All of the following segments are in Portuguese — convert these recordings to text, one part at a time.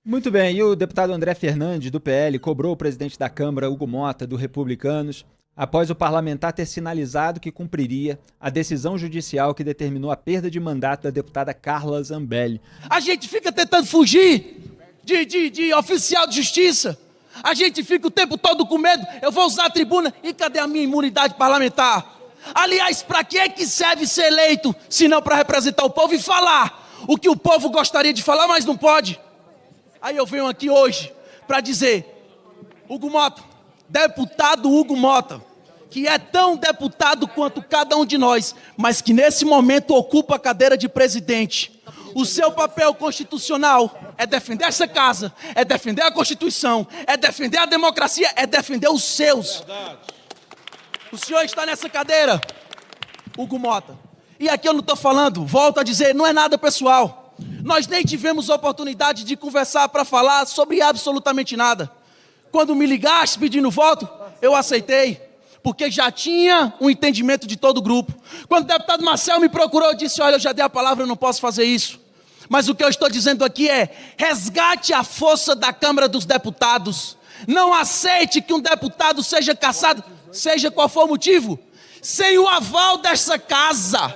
Muito bem, e o deputado André Fernandes, do PL, cobrou o presidente da Câmara, Hugo Mota, do Republicanos, após o parlamentar ter sinalizado que cumpriria a decisão judicial que determinou a perda de mandato da deputada Carla Zambelli. A gente fica tentando fugir de oficial de justiça. A gente fica o tempo todo com medo. Eu vou usar a tribuna e cadê a minha imunidade parlamentar? Aliás, para que serve ser eleito, se não para representar o povo e falar o que o povo gostaria de falar, mas não pode? Aí eu venho aqui hoje para dizer, Hugo Mota, deputado Hugo Mota, que é tão deputado quanto cada um de nós, mas que nesse momento ocupa a cadeira de presidente. O seu papel constitucional é defender essa casa, é defender a Constituição, é defender a democracia, é defender os seus. O senhor está nessa cadeira, Hugo Mota. E aqui eu não estou falando, volto a dizer, não é nada pessoal. Nós nem tivemos oportunidade de conversar para falar sobre absolutamente nada. Quando me ligaste pedindo voto, eu aceitei, porque já tinha um entendimento de todo o grupo. Quando o deputado Marcel me procurou, eu disse, olha, eu já dei a palavra, eu não posso fazer isso. Mas o que eu estou dizendo aqui é, resgate a força da Câmara dos Deputados. Não aceite que um deputado seja cassado, seja qual for o motivo, sem o aval dessa casa.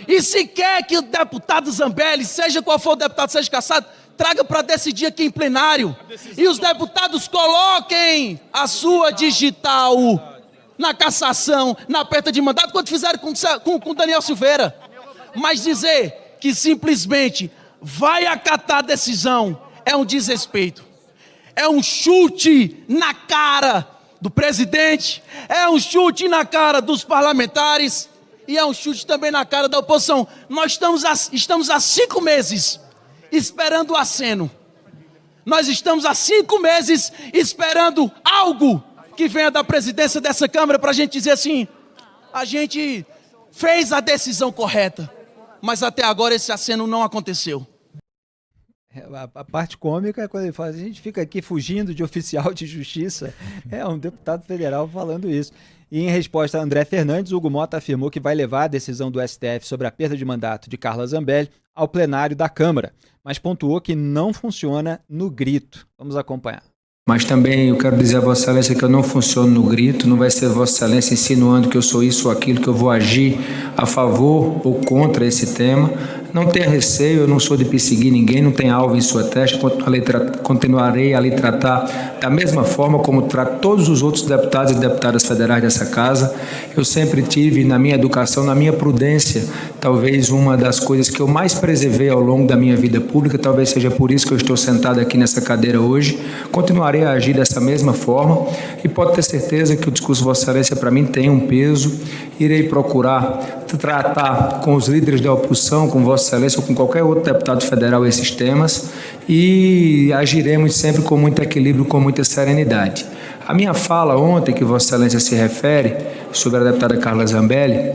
E se quer que o deputado Zambelli, seja qual for o deputado, seja cassado, traga para decidir aqui em plenário. E os deputados coloquem a sua digital na cassação, na perda de mandato, quando fizeram com Daniel Silveira. Mas dizer que simplesmente vai acatar a decisão é um desrespeito. É um chute na cara do presidente, é um chute na cara dos parlamentares e é um chute também na cara da oposição. Nós estamos há 5 meses esperando o aceno. Nós estamos há 5 meses esperando algo que venha da presidência dessa Câmara para a gente dizer assim, a gente fez a decisão correta, mas até agora esse aceno não aconteceu. A parte cômica é quando ele fala, a gente fica aqui fugindo de oficial de justiça. É um deputado federal falando isso. E em resposta a André Fernandes, Hugo Mota afirmou que vai levar a decisão do STF sobre a perda de mandato de Carla Zambelli ao plenário da Câmara, mas pontuou que não funciona no grito. Vamos acompanhar. Mas também eu quero dizer a Vossa Excelência que eu não funciono no grito, não vai ser Vossa Excelência insinuando que eu sou isso ou aquilo, que eu vou agir a favor ou contra esse tema. Não tenha receio, eu não sou de perseguir ninguém, não tem alvo em sua testa, continuarei a lhe tratar da mesma forma como trato todos os outros deputados e deputadas federais dessa casa. Eu sempre tive na minha educação, na minha prudência, talvez uma das coisas que eu mais preservei ao longo da minha vida pública, talvez seja por isso que eu estou sentado aqui nessa cadeira hoje. Continuarei a agir dessa mesma forma e pode ter certeza que o discurso de Vossa Excelência para mim tem um peso. Irei procurar tratar com os líderes da oposição, com Vossa Excelência ou com qualquer outro deputado federal esses temas e agiremos sempre com muito equilíbrio, com muita serenidade. A minha fala ontem, que Vossa Excelência se refere, sobre a deputada Carla Zambelli,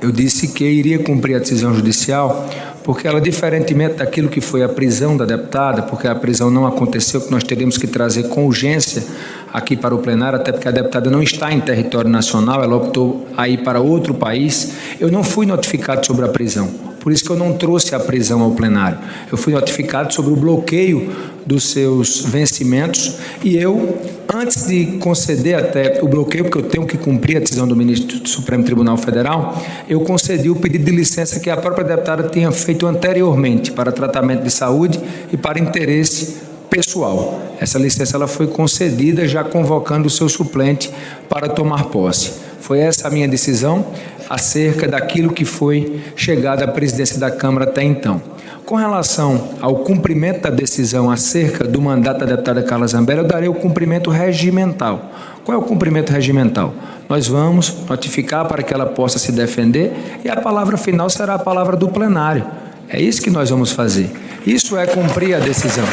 eu disse que iria cumprir a decisão judicial porque ela, diferentemente daquilo que foi a prisão da deputada, porque a prisão não aconteceu, que nós teríamos que trazer com urgência aqui para o plenário, até porque a deputada não está em território nacional, ela optou a ir para outro país. Eu não fui notificado sobre a prisão, por isso que eu não trouxe a prisão ao plenário. Eu fui notificado sobre o bloqueio dos seus vencimentos e eu, antes de conceder até o bloqueio, porque eu tenho que cumprir a decisão do ministro do Supremo Tribunal Federal, eu concedi o pedido de licença que a própria deputada tinha feito anteriormente para tratamento de saúde e para interesse pessoal. Essa licença ela foi concedida já convocando o seu suplente para tomar posse. Foi essa a minha decisão acerca daquilo que foi chegado à presidência da Câmara até então. Com relação ao cumprimento da decisão acerca do mandato da deputada Carla Zambelli, eu darei o cumprimento regimental. Qual é o cumprimento regimental? Nós vamos notificar para que ela possa se defender e a palavra final será a palavra do plenário. É isso que nós vamos fazer. Isso é cumprir a decisão.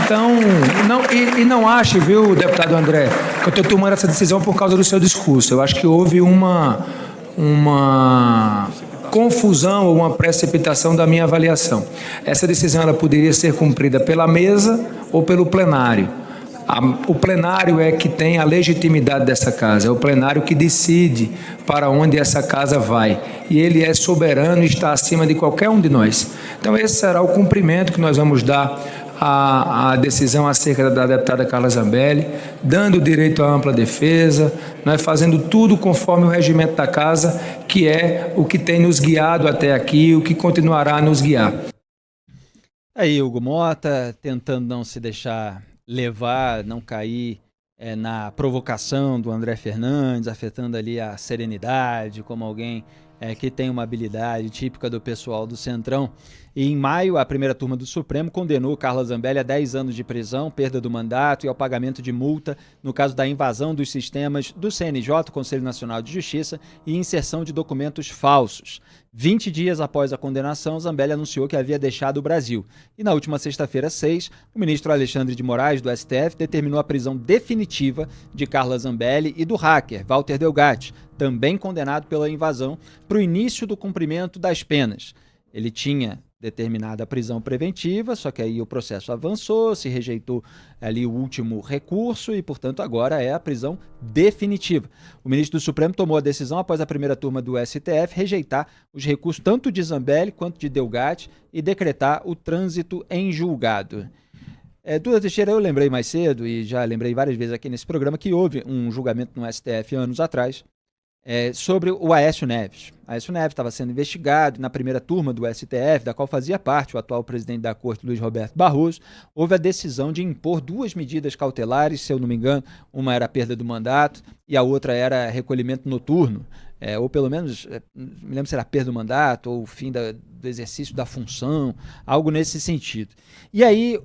Então, não ache, viu, deputado André, que eu estou tomando essa decisão por causa do seu discurso. Eu acho que houve uma confusão ou uma precipitação da minha avaliação. Essa decisão ela poderia ser cumprida pela mesa ou pelo plenário. O plenário é que tem a legitimidade dessa casa, é o plenário que decide para onde essa casa vai. E ele é soberano e está acima de qualquer um de nós. Então esse será o cumprimento que nós vamos dar a decisão acerca da deputada Carla Zambelli, dando direito à ampla defesa, fazendo tudo conforme o regimento da Casa, que é o que tem nos guiado até aqui, o que continuará a nos guiar. Aí, Hugo Mota, tentando não se deixar levar, não cair na provocação do André Fernandes, afetando ali a serenidade, como alguém que tem uma habilidade típica do pessoal do Centrão. E em maio, a primeira turma do Supremo condenou Carla Zambelli a 10 anos de prisão, perda do mandato e ao pagamento de multa no caso da invasão dos sistemas do CNJ, Conselho Nacional de Justiça, e inserção de documentos falsos. 20 dias após a condenação, Zambelli anunciou que havia deixado o Brasil. E na última sexta-feira, 6, o ministro Alexandre de Moraes, do STF, determinou a prisão definitiva de Carla Zambelli e do hacker Walter Delgatti, também condenado pela invasão, para o início do cumprimento das penas. Ele tinha determinada a prisão preventiva, só que aí o processo avançou, se rejeitou ali o último recurso e, portanto, agora é a prisão definitiva. O ministro do Supremo tomou a decisão após a primeira turma do STF rejeitar os recursos tanto de Zambelli quanto de Delgatti e decretar o trânsito em julgado. Duda Teixeira, eu lembrei mais cedo e já lembrei várias vezes aqui nesse programa que houve um julgamento no STF anos atrás sobre o Aécio Neves. Aécio Neves estava sendo investigado na primeira turma do STF, da qual fazia parte o atual presidente da Corte, Luiz Roberto Barroso. Houve a decisão de impor 2 medidas cautelares, se eu não me engano, uma era a perda do mandato e a outra era recolhimento noturno, ou pelo menos, me lembro se era a perda do mandato ou o fim do exercício da função, algo nesse sentido. E aí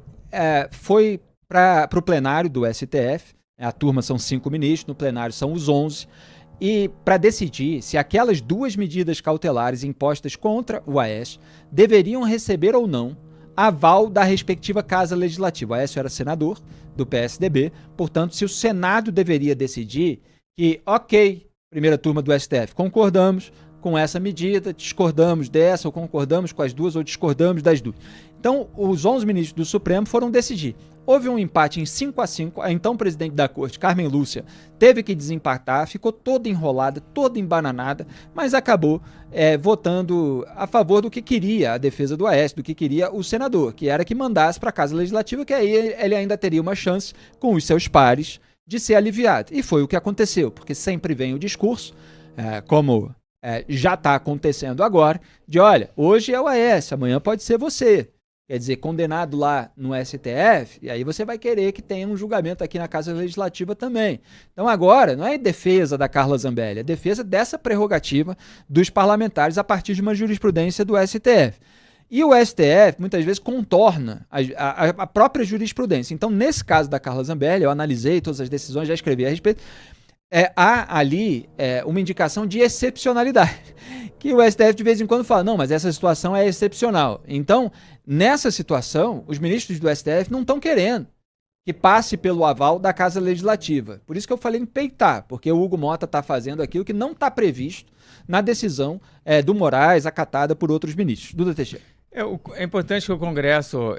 foi para o plenário do STF, a turma são 5 ministros, no plenário são os 11, e para decidir se aquelas 2 medidas cautelares impostas contra o Aécio deveriam receber ou não aval da respectiva Casa Legislativa. O Aécio era senador do PSDB, portanto, se o Senado deveria decidir que, ok, primeira turma do STF, concordamos com essa medida, discordamos dessa, ou concordamos com as duas, ou discordamos das duas. Então, os 11 ministros do Supremo foram decidir. Houve um empate em 5-5, a então presidente da Corte, Carmen Lúcia, teve que desempatar, ficou toda enrolada, toda embananada, mas acabou votando a favor do que queria a defesa do Aécio, do que queria o senador, que era que mandasse para a Casa Legislativa, que aí ele ainda teria uma chance com os seus pares de ser aliviado. E foi o que aconteceu, porque sempre vem o discurso, como já está acontecendo agora, de olha, hoje é o Aécio, amanhã pode ser você. Quer dizer, condenado lá no STF, e aí você vai querer que tenha um julgamento aqui na Casa Legislativa também. Então agora, não é defesa da Carla Zambelli, é defesa dessa prerrogativa dos parlamentares a partir de uma jurisprudência do STF. E o STF, muitas vezes, contorna a própria jurisprudência. Então, nesse caso da Carla Zambelli, eu analisei todas as decisões, já escrevi a respeito, há ali uma indicação de excepcionalidade, que o STF de vez em quando fala, não, mas essa situação é excepcional. Então, nessa situação, os ministros do STF não estão querendo que passe pelo aval da Casa Legislativa. Por isso que eu falei em peitar, porque o Hugo Mota está fazendo aquilo que não está previsto na decisão do Moraes, acatada por outros ministros. Duda Teixeira. É importante que o Congresso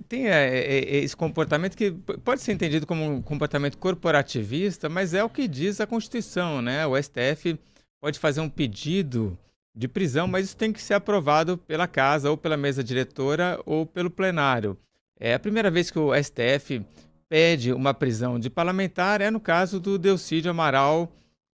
tem esse comportamento que pode ser entendido como um comportamento corporativista, mas é o que diz a Constituição, né? O STF pode fazer um pedido de prisão, mas isso tem que ser aprovado pela Casa, ou pela mesa diretora, ou pelo plenário. É a primeira vez que o STF pede uma prisão de parlamentar, no caso do Delcídio Amaral,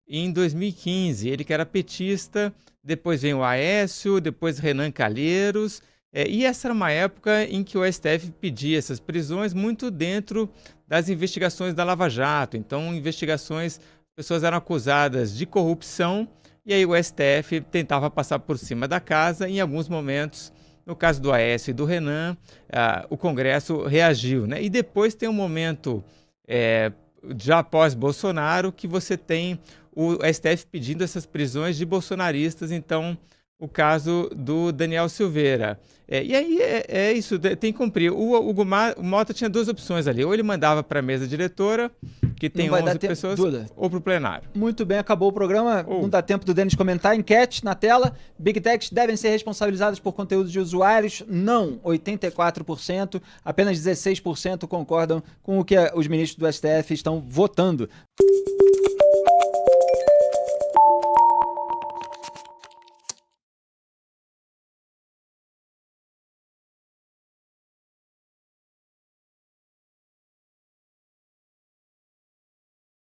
em 2015. Ele que era petista, depois vem o Aécio, depois Renan Calheiros, e essa era uma época em que o STF pedia essas prisões muito dentro das investigações da Lava Jato. Então, investigações, pessoas eram acusadas de corrupção, e aí o STF tentava passar por cima da casa. Em alguns momentos, no caso do Aécio e do Renan, o Congresso reagiu, né? E depois tem um momento, já após Bolsonaro, que você tem o STF pedindo essas prisões de bolsonaristas. Então, o caso do Daniel Silveira. E aí é isso, tem que cumprir. O Mota tinha 2 opções ali. Ou ele mandava para a mesa diretora, que tem 11 pessoas, Duda, ou para o plenário. Muito bem, acabou o programa. Não dá tempo do Denis comentar. Enquete na tela. Big Techs devem ser responsabilizadas por conteúdos de usuários? Não, 84%. Apenas 16% concordam com o que os ministros do STF estão votando.